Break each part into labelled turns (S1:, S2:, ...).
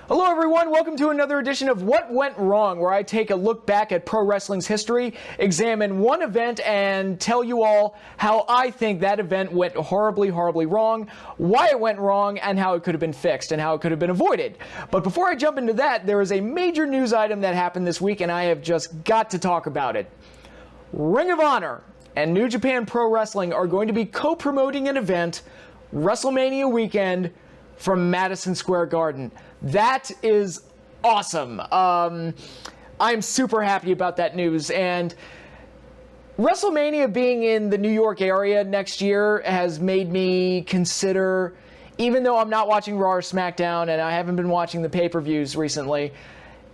S1: Hello everyone, welcome to another edition of What Went Wrong, where I take a look back at pro wrestling's history, examine one event, and tell you all how I think that event went horribly, horribly wrong, why it went wrong, and how it could have been fixed, and how it could have been avoided. But before I jump into that, there is a major news item that happened this week, and I have just got to talk about it. Ring of Honor and New Japan Pro Wrestling are going to be co-promoting an event, WrestleMania weekend, from Madison Square Garden. That is awesome. I'm super happy about that news. And WrestleMania being in the New York area next year has made me consider, even though I'm not watching Raw or SmackDown and I haven't been watching the pay-per-views recently,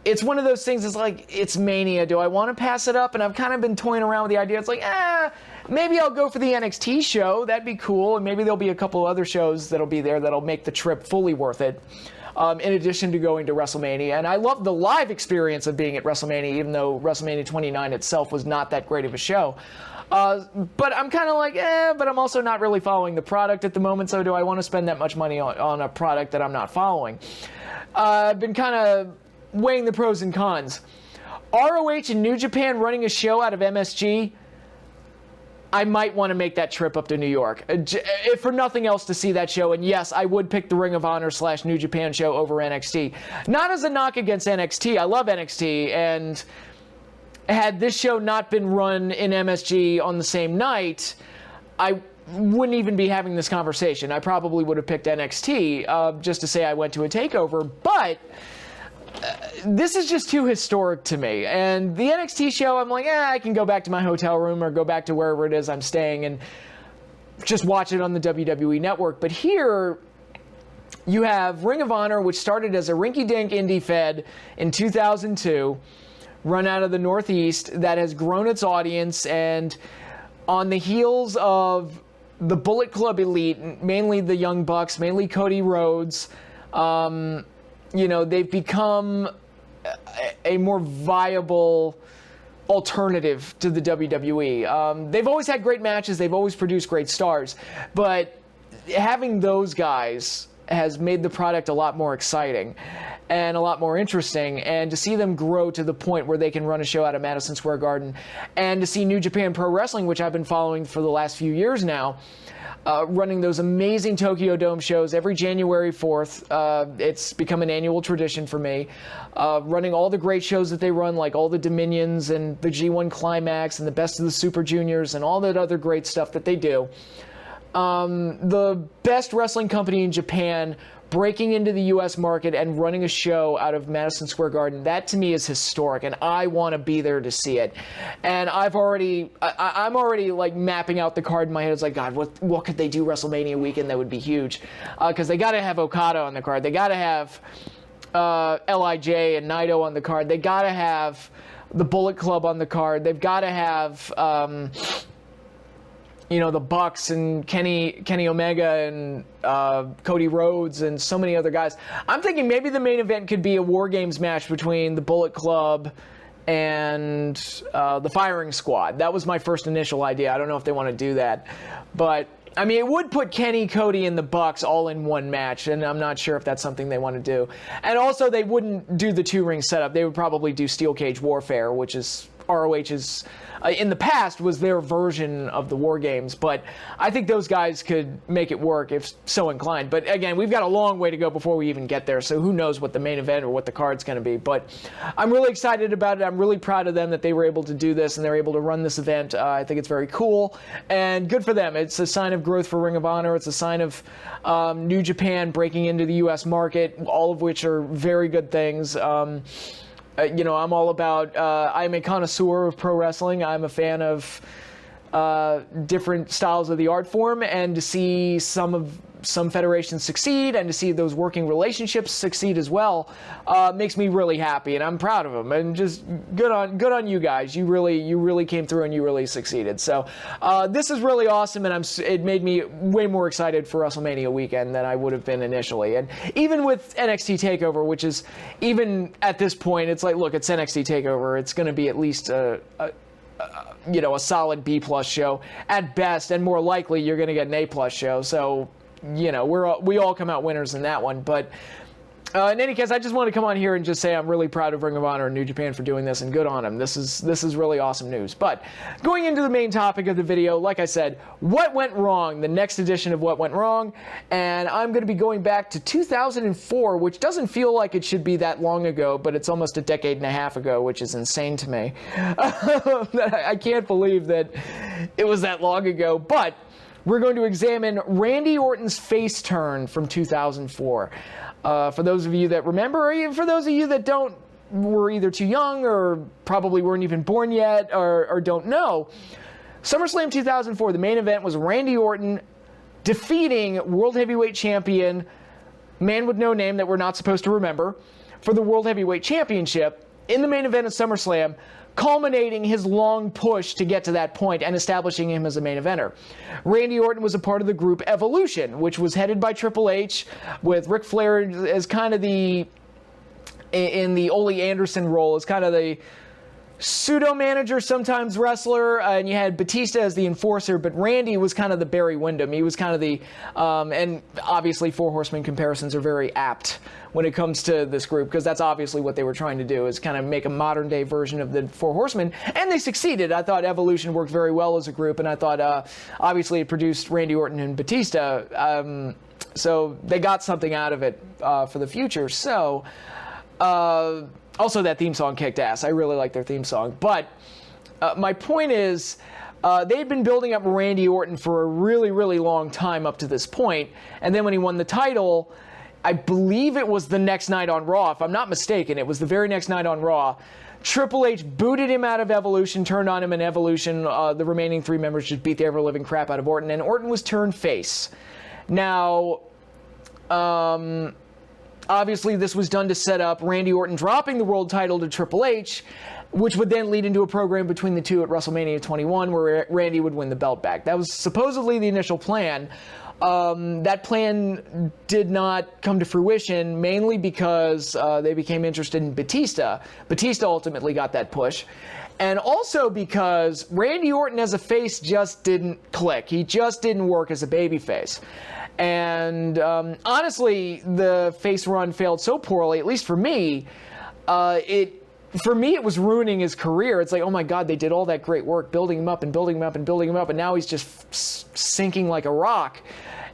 S1: it's one of those things, it's like, it's Mania. Do I want to pass it up? And I've kind of been toying around with the idea. It's like, maybe I'll go for the NXT show. That'd be cool. And maybe there'll be a couple other shows that'll be there that'll make the trip fully worth it, in addition to going to WrestleMania. And I love the live experience of being at WrestleMania, even though WrestleMania 29 itself was not that great of a show. But I'm kind of like, but I'm also not really following the product at the moment, so do I want to spend that much money on a product that I'm not following? I've been kind of weighing the pros and cons. ROH and New Japan running a show out of MSG, I might want to make that trip up to New York, if for nothing else to see that show. And yes, I would pick the Ring of Honor / New Japan show over NXT. Not as a knock against NXT. I love NXT, and had this show not been run in MSG on the same night, I wouldn't even be having this conversation. I probably would have picked NXT just to say I went to a takeover, but this is just too historic to me. And the NXT show, I'm like, I can go back to my hotel room or go back to wherever it is I'm staying and just watch it on the WWE Network. But here, you have Ring of Honor, which started as a rinky-dink indie fed in 2002, run out of the Northeast, that has grown its audience, and on the heels of the Bullet Club Elite, mainly the Young Bucks, mainly Cody Rhodes, they've become a more viable alternative to the WWE. They've always had great matches. They've always produced great stars. But having those guys has made the product a lot more exciting and a lot more interesting. And to see them grow to the point where they can run a show out of Madison Square Garden, and to see New Japan Pro Wrestling, which I've been following for the last few years now, running those amazing Tokyo Dome shows every January 4th. It's become an annual tradition for me. Running all the great shows that they run, like all the Dominions and the G1 Climax and the Best of the Super Juniors and all that other great stuff that they do. The best wrestling company in Japan breaking into the U.S. market and running a show out of Madison Square Garden, that to me is historic, and I want to be there to see it. And I'm already like mapping out the card in my head. It's like, God, what could they do WrestleMania weekend that would be huge? Because they got to have Okada on the card. They got to have LIJ and Naito on the card. They got to have the Bullet Club on the card. They've got to have the Bucks and Kenny Omega and Cody Rhodes and so many other guys. I'm thinking maybe the main event could be a War Games match between the Bullet Club and the Firing Squad. That was my first initial idea. I don't know if they want to do that. But, I mean, it would put Kenny, Cody, and the Bucks all in one match, and I'm not sure if that's something they want to do. And also, they wouldn't do the two-ring setup. They would probably do Steel Cage Warfare, which is ROH's, in the past, was their version of the War Games, but I think those guys could make it work if so inclined. But again, we've got a long way to go before we even get there, so who knows what the main event or what the card's going to be. But I'm really excited about it. I'm really proud of them that they were able to do this and they're able to run this event. I think it's very cool and good for them. It's a sign of growth for Ring of Honor. It's a sign of New Japan breaking into the U.S. market, all of which are very good things. I'm all about, I'm a connoisseur of pro wrestling. I'm a fan of different styles of the art form, and to see some federations succeed and to see those working relationships succeed as well makes me really happy, and I'm proud of them. And just good on you guys. You really came through and you really succeeded. So this is really awesome, and it made me way more excited for WrestleMania weekend than I would have been initially. And even with NXT TakeOver, which is, even at this point, it's like, look, it's NXT TakeOver. It's going to be at least a solid B+ show at best, and more likely you're going to get an A+ show. So we all come out winners in that one. But In any case, I just want to come on here and just say I'm really proud of Ring of Honor and New Japan for doing this, and good on them. This is really awesome news. But going into the main topic of the video, like I said, what went wrong, the next edition of What Went Wrong, and I'm going to be going back to 2004, which doesn't feel like it should be that long ago, but it's almost a decade and a half ago, which is insane to me. I can't believe that it was that long ago, but we're going to examine Randy Orton's face turn from 2004. For those of you that remember, or even for those of you that don't, were either too young or probably weren't even born yet or don't know, SummerSlam 2004, the main event was Randy Orton defeating World Heavyweight Champion, man with no name that we're not supposed to remember, for the World Heavyweight Championship in the main event of SummerSlam, culminating his long push to get to that point and establishing him as a main eventer. Randy Orton was a part of the group Evolution, which was headed by Triple H, with Ric Flair as kind of in the Ole Anderson role, as kind of the pseudo-manager, sometimes wrestler, and you had Batista as the enforcer, but Randy was kind of the Barry Windham. He was kind of the, and obviously Four Horsemen comparisons are very apt when it comes to this group, because that's obviously what they were trying to do, is kind of make a modern-day version of the Four Horsemen, and they succeeded. I thought Evolution worked very well as a group, and I thought, obviously, it produced Randy Orton and Batista, so they got something out of it for the future. So, also, that theme song kicked ass. I really like their theme song. But my point is, they had been building up Randy Orton for a really, really long time up to this point. And then when he won the title, I believe it was the next night on Raw. If I'm not mistaken, it was the very next night on Raw. Triple H booted him out of Evolution, turned on him in Evolution. The remaining three members just beat the ever-living crap out of Orton. And Orton was turned face. Now, obviously, this was done to set up Randy Orton dropping the world title to Triple H, which would then lead into a program between the two at WrestleMania 21 where Randy would win the belt back. That was supposedly the initial plan. That plan did not come to fruition, mainly because they became interested in Batista. Batista ultimately got that push. And also because Randy Orton as a face just didn't click. He just didn't work as a babyface. And honestly, the face run failed so poorly, at least for me, it was ruining his career. It's like, oh my God, they did all that great work building him up and building him up and building him up, and now he's just sinking like a rock.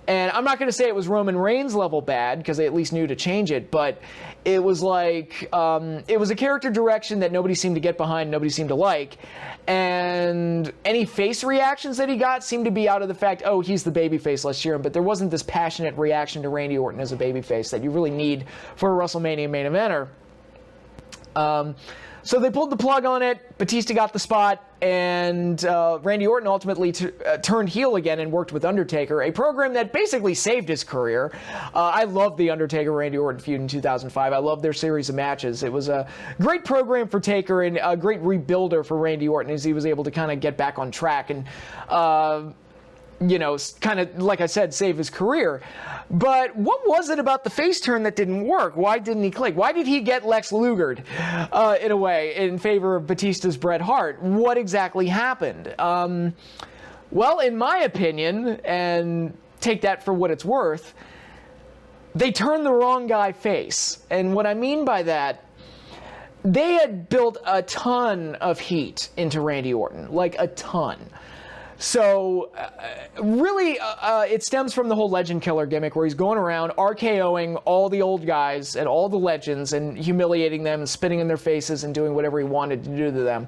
S1: And I'm not going to say it was Roman Reigns level bad, because they at least knew to change it, but it was like, it was a character direction that nobody seemed to get behind, nobody seemed to like. And any face reactions that he got seemed to be out of the fact, oh, he's the babyface, let's cheer him. But there wasn't this passionate reaction to Randy Orton as a babyface that you really need for a WrestleMania main eventer. So they pulled the plug on it, Batista got the spot, and Randy Orton ultimately turned heel again and worked with Undertaker, a program that basically saved his career. I loved the Undertaker-Randy Orton feud in 2005. I loved their series of matches. It was a great program for Taker and a great rebuilder for Randy Orton as he was able to kind of get back on track and kind of, like I said, save his career. But what was it about the face turn that didn't work? Why didn't he click? Why did he get Lex Lugered, in a way, in favor of Batista's Bret Hart? What exactly happened? Well, in my opinion, and take that for what it's worth, they turned the wrong guy face. And what I mean by that, they had built a ton of heat into Randy Orton, like a ton. So, really, it stems from the whole Legend Killer gimmick where he's going around RKOing all the old guys and all the legends and humiliating them and spitting in their faces and doing whatever he wanted to do to them.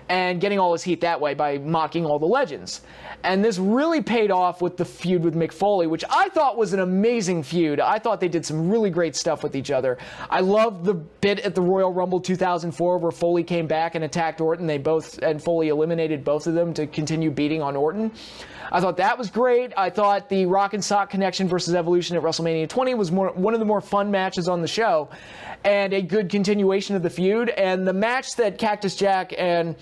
S1: And getting all his heat that way by mocking all the legends. And this really paid off with the feud with Mick Foley, which I thought was an amazing feud. I thought they did some really great stuff with each other. I loved the bit at the Royal Rumble 2004 where Foley came back and attacked Orton. And Foley eliminated both of them to continue beating on Orton. I thought that was great. I thought the Rock and Sock Connection versus Evolution at WrestleMania 20 was one of the more fun matches on the show, and a good continuation of the feud. And the match that Cactus Jack and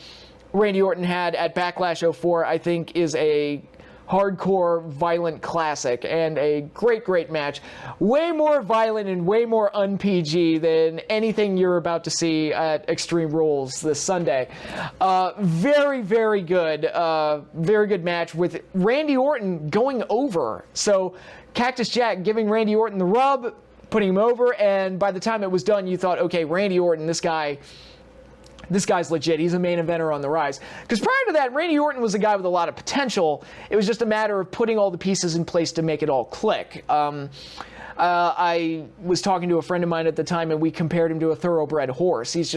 S1: Randy Orton had at Backlash 04, I think, is a hardcore, violent classic, and a great, great match. Way more violent and way more un-PG than anything you're about to see at Extreme Rules this Sunday. Very, very good match with Randy Orton going over. So Cactus Jack giving Randy Orton the rub, putting him over, and by the time it was done, you thought, okay, Randy Orton, this guy's legit. He's a main eventer on the rise. Because prior to that, Randy Orton was a guy with a lot of potential. It was just a matter of putting all the pieces in place to make it all click. I was talking to a friend of mine at the time, and we compared him to a thoroughbred horse. He's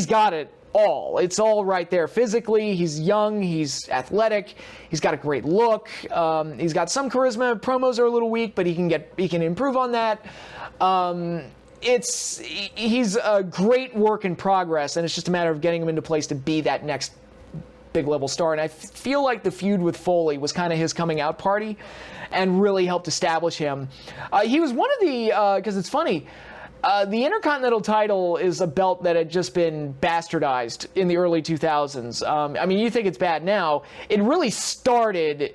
S1: got it all. It's all right there physically. He's young. He's athletic. He's got a great look. He's got some charisma. Promos are a little weak, but he can improve on that. He's a great work in progress, and it's just a matter of getting him into place to be that next big level star. And I feel like the feud with Foley was kind of his coming out party and really helped establish him. He was one of the, because it's funny, the Intercontinental title is a belt that had just been bastardized in the early 2000s. I mean, you think it's bad now. It really started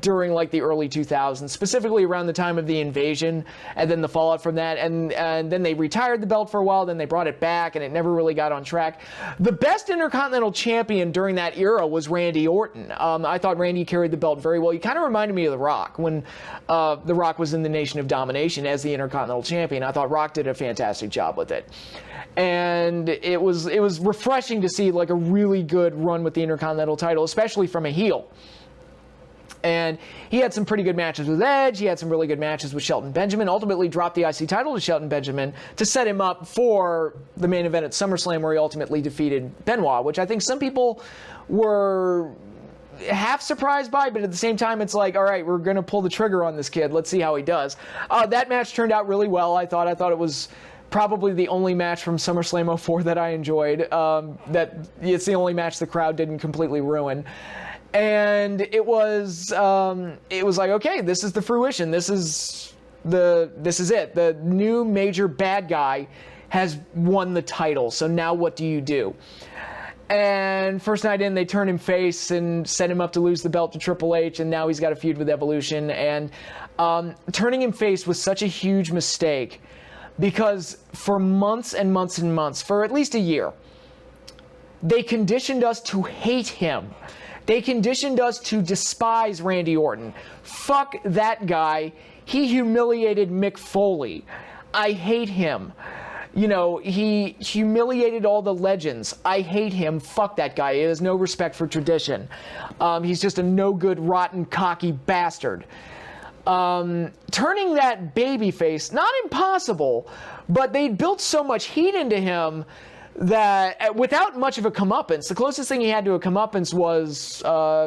S1: during like the early 2000s, specifically around the time of the invasion and then the fallout from that, and then they retired the belt for a while, then they brought it back, and it never really got on track. The best Intercontinental champion during that era was Randy Orton. I thought Randy carried the belt very well. He kind of reminded me of The Rock when The Rock was in the Nation of Domination as the Intercontinental champion. I thought Rock did a fantastic job with it. And it was refreshing to see like a really good run with the Intercontinental title, especially from a heel. And he had some pretty good matches with Edge. He had some really good matches with Shelton Benjamin. Ultimately dropped the IC title to Shelton Benjamin to set him up for the main event at SummerSlam, where he ultimately defeated Benoit, which I think some people were half surprised by, but at the same time, it's like, all right, we're going to pull the trigger on this kid. Let's see how he does. That match turned out really well. I thought it was probably the only match from SummerSlam 04 that I enjoyed. It's the only match the crowd didn't completely ruin. And it was like, okay, this is the fruition. This is it. The new major bad guy has won the title. So now what do you do? And first night in, they turn him face and set him up to lose the belt to Triple H. And now he's got a feud with Evolution. And turning him face was such a huge mistake, because for months and months and months, for at least a year, they conditioned us to hate him. They conditioned us to despise Randy Orton. Fuck that guy. He humiliated Mick Foley. I hate him. You know, he humiliated all the legends. I hate him. Fuck that guy. He has no respect for tradition. He's just a no-good, rotten, cocky bastard. Turning that babyface, not impossible, but they'd built so much heat into him that without much of a comeuppance, the closest thing he had to a comeuppance was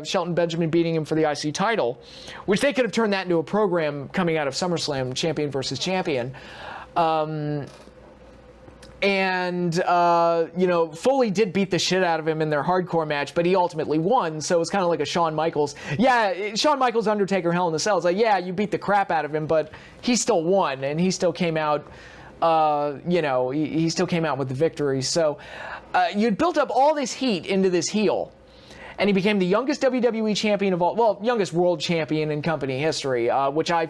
S1: Shelton Benjamin beating him for the IC title, which they could have turned that into a program coming out of SummerSlam, champion versus champion. Foley did beat the shit out of him in their hardcore match, but he ultimately won, so it's kind of like a Shawn Michaels. Yeah, Shawn Michaels, Undertaker, Hell in a Cell. It's like, yeah, you beat the crap out of him, but he still won, and he still came out he still came out with the victory. So you'd built up all this heat into this heel, and he became the youngest WWE champion of all, well, youngest world champion in company history, which I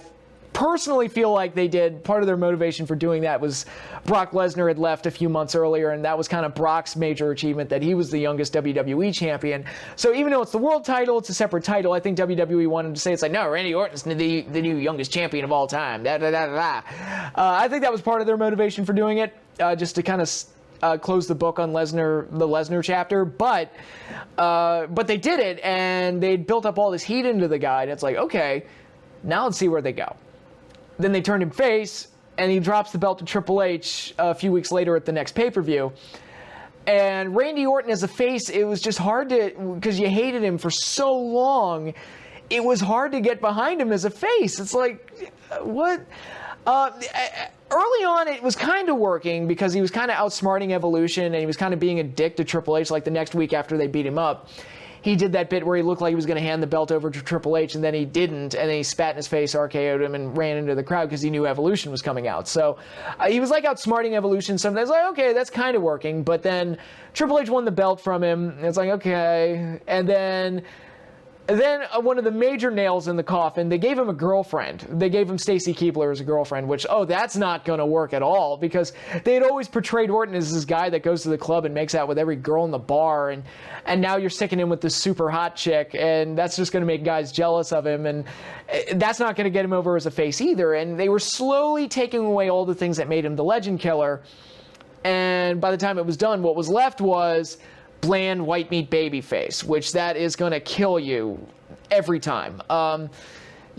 S1: personally feel like they did. Part of their motivation for doing that was Brock Lesnar had left a few months earlier, and that was kind of Brock's major achievement, that he was the youngest WWE champion. So even though it's the world title, it's a separate title, I think WWE wanted to say, it's like, no, Randy Orton's the new youngest champion of all time. I think that was part of their motivation for doing it, just to kind of close the book on the Lesnar chapter. But they did it, and they built up all this heat into the guy, and it's like, okay, now let's see where they go. Then they turned him face, and he drops the belt to Triple H a few weeks later at the next pay-per-view. And Randy Orton as a face, it was just hard to, because you hated him for so long, it was hard to get behind him as a face. It's like, what? Early on, it was kind of working, because he was kind of outsmarting Evolution, and he was kind of being a dick to Triple H, like the next week after they beat him up. He did that bit where he looked like he was going to hand the belt over to Triple H, and then he didn't, and then he spat in his face, RKO'd him, and ran into the crowd because he knew Evolution was coming out. So he was like outsmarting Evolution sometimes. Like, okay, that's kind of working. But then Triple H won the belt from him, and it's like, okay. And then then one of the major nails in the coffin, they gave him a girlfriend. They gave him Stacy Keibler as a girlfriend, which, that's not going to work at all, because they had always portrayed Orton as this guy that goes to the club and makes out with every girl in the bar, and now you're sticking him with this super hot chick, and that's just going to make guys jealous of him, and that's not going to get him over as a face either. And they were slowly taking away all the things that made him the legend killer, and by the time it was done, what was left was bland white meat baby face, which that is going to kill you every time. And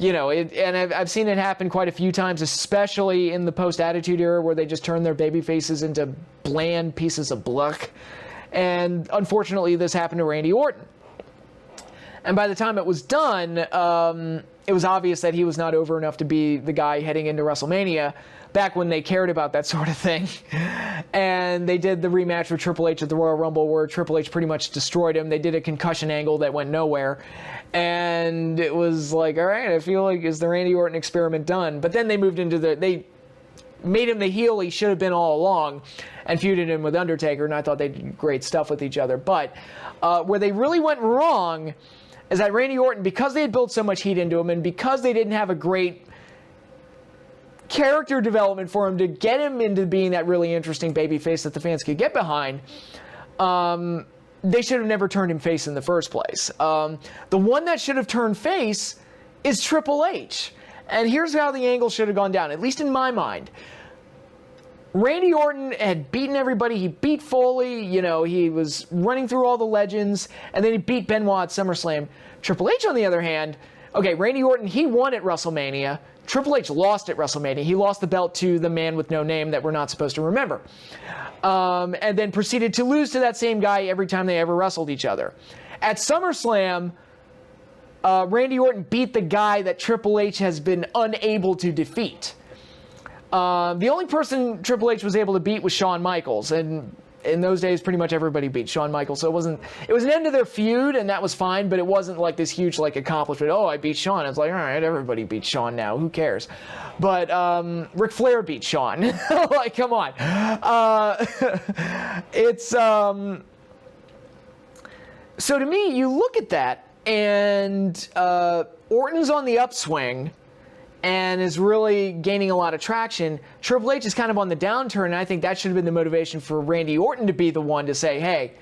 S1: I've seen it happen quite a few times, especially in the post-Attitude Era, where they just turn their baby faces into bland pieces of bluck. And unfortunately, this happened to Randy Orton. And by the time it was done, it was obvious that he was not over enough to be the guy heading into WrestleMania, back when they cared about that sort of thing. And they did the rematch with Triple H at the Royal Rumble, where Triple H pretty much destroyed him. They did a concussion angle that went nowhere. And it was like, all right, I feel like, is the Randy Orton experiment done? But then they moved into they made him the heel he should have been all along, and feuded him with Undertaker, and I thought they did great stuff with each other. But where they really went wrong is that Randy Orton, because they had built so much heat into him, and because they didn't have a great character development for him to get him into being that really interesting babyface that the fans could get behind, they should have never turned him face in the first place. The one that should have turned face is Triple H. And here's how the angle should have gone down, at least in my mind. Randy Orton had beaten everybody. He beat Foley. He was running through all the legends. And then he beat Benoit at SummerSlam. Triple H, on the other hand, okay, Randy Orton, he won at WrestleMania. Triple H lost at WrestleMania. He lost the belt to the man with no name that we're not supposed to remember. And then proceeded to lose to that same guy every time they ever wrestled each other. At SummerSlam, Randy Orton beat the guy that Triple H has been unable to defeat. The only person Triple H was able to beat was Shawn Michaels, and in those days, pretty much everybody beat Shawn Michaels, so it was an end to their feud, and that was fine, but it wasn't like this huge accomplishment. I beat Shawn. It's like, all right, everybody beats Shawn now. Who cares? But Ric Flair beat Shawn. Come on. So to me, you look at that, and Orton's on the upswing and is really gaining a lot of traction. Triple H is kind of on the downturn, and I think that should have been the motivation for Randy Orton to be the one to say, hey,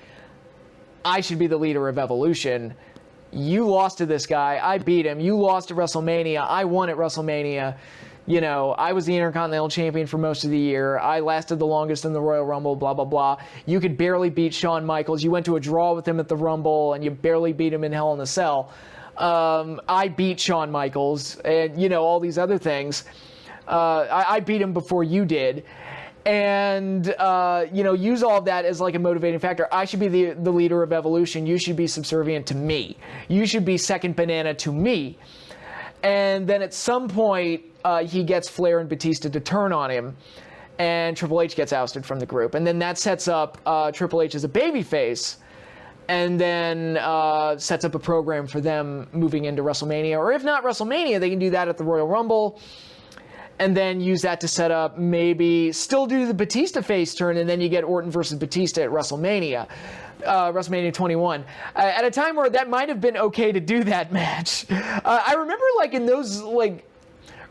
S1: I should be the leader of Evolution. You lost to this guy. I beat him. You lost at WrestleMania. I won at WrestleMania. I was the Intercontinental Champion for most of the year. I lasted the longest in the Royal Rumble, blah, blah, blah. You could barely beat Shawn Michaels. You went to a draw with him at the Rumble, and you barely beat him in Hell in a Cell. I beat Shawn Michaels, and, all these other things. I beat him before you did. And, use all of that as a motivating factor. I should be the leader of Evolution. You should be subservient to me. You should be second banana to me. And then at some point, he gets Flair and Batista to turn on him, and Triple H gets ousted from the group. And then that sets up Triple H as a babyface, and then sets up a program for them moving into WrestleMania. Or if not WrestleMania, they can do that at the Royal Rumble, and then use that to set up, maybe still do the Batista face turn, and then you get Orton versus Batista at WrestleMania. WrestleMania 21. At a time where that might have been okay to do that match. I remember in those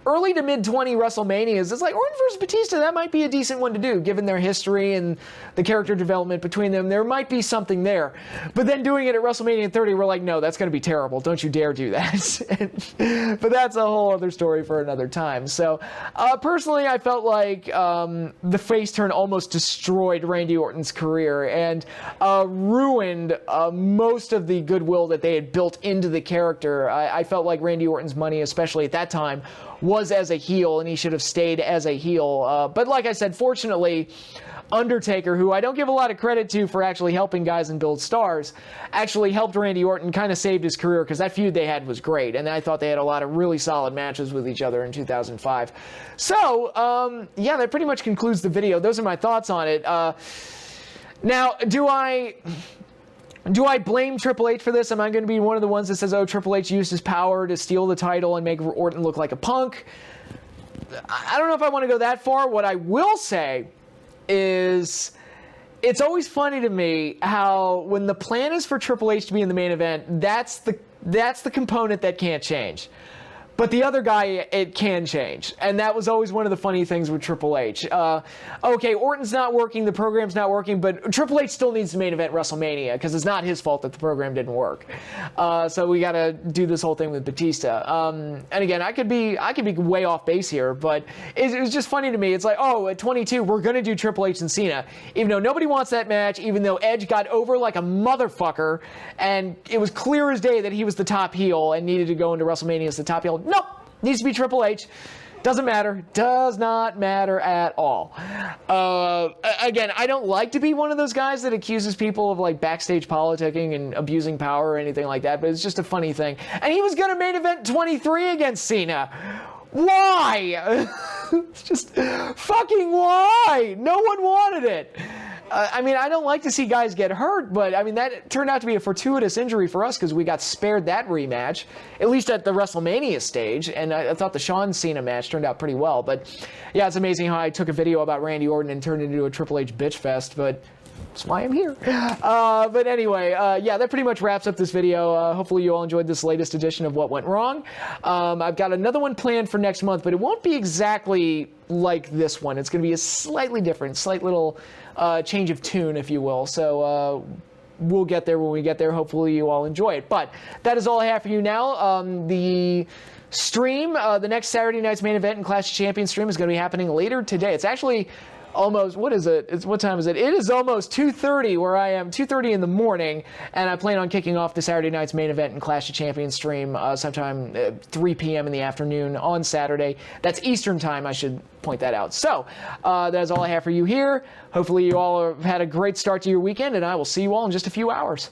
S1: early to mid 20 WrestleManias, it's Orton versus Batista, that might be a decent one to do, given their history and the character development between them. There might be something there. But then doing it at WrestleMania 30, we're like, no, that's going to be terrible. Don't you dare do that. But that's a whole other story for another time. So, personally, I felt like the face turn almost destroyed Randy Orton's career and ruined most of the goodwill that they had built into the character. I felt like Randy Orton's money, especially at that time, was as a heel, and he should have stayed as a heel. But like I said, fortunately, Undertaker, who I don't give a lot of credit to for actually helping guys and build stars, actually helped Randy Orton, kind of saved his career, because that feud they had was great, and I thought they had a lot of really solid matches with each other in 2005. So, yeah, that pretty much concludes the video. Those are my thoughts on it. Now, do I blame Triple H for this? Am I going to be one of the ones that says, oh, Triple H used his power to steal the title and make Orton look like a punk? I don't know if I want to go that far. What I will say is, it's always funny to me how when the plan is for Triple H to be in the main event, that's That's the component that can't change. But the other guy, it can change. And that was always one of the funny things with Triple H. Okay, Orton's not working, the program's not working, but Triple H still needs to main event WrestleMania because it's not his fault that the program didn't work. So we got to do this whole thing with Batista. And again, I could be way off base here, but it was just funny to me. It's like, oh, at 22, we're going to do Triple H and Cena. Even though nobody wants that match, even though Edge got over like a motherfucker, and it was clear as day that he was the top heel and needed to go into WrestleMania as the top heel. Nope, needs to be Triple H. Doesn't matter. Does not matter at all. Again, I don't like to be one of those guys that accuses people of like backstage politicking and abusing power or anything like that, but it's just a funny thing. And he was going to main event 23 against Cena. Why? It's just fucking why? No one wanted it. I mean, I don't like to see guys get hurt, but I mean, that turned out to be a fortuitous injury for us because we got spared that rematch, at least at the WrestleMania stage, and I thought the Shawn Cena match turned out pretty well. But yeah, it's amazing how I took a video about Randy Orton and turned it into a Triple H bitch fest, but that's why I'm here. But anyway, yeah, that pretty much wraps up this video. Hopefully you all enjoyed this latest edition of What Went Wrong. I've got another one planned for next month, but it won't be exactly like this one. It's going to be a slightly different, slight little change of tune, if you will. So we'll get there when we get there. Hopefully you all enjoy it. But that is all I have for you now. The stream, the next Saturday night's main event and Clash of Champions stream is going to be happening later today. It's actually almost, what is it? What time is it? It is almost 2:30 where I am, 2:30 in the morning, and I plan on kicking off the Saturday night's main event and Clash of Champions stream sometime 3 p.m. in the afternoon on Saturday. That's Eastern time, I should point that out. So that is all I have for you here. Hopefully you all have had a great start to your weekend, and I will see you all in just a few hours.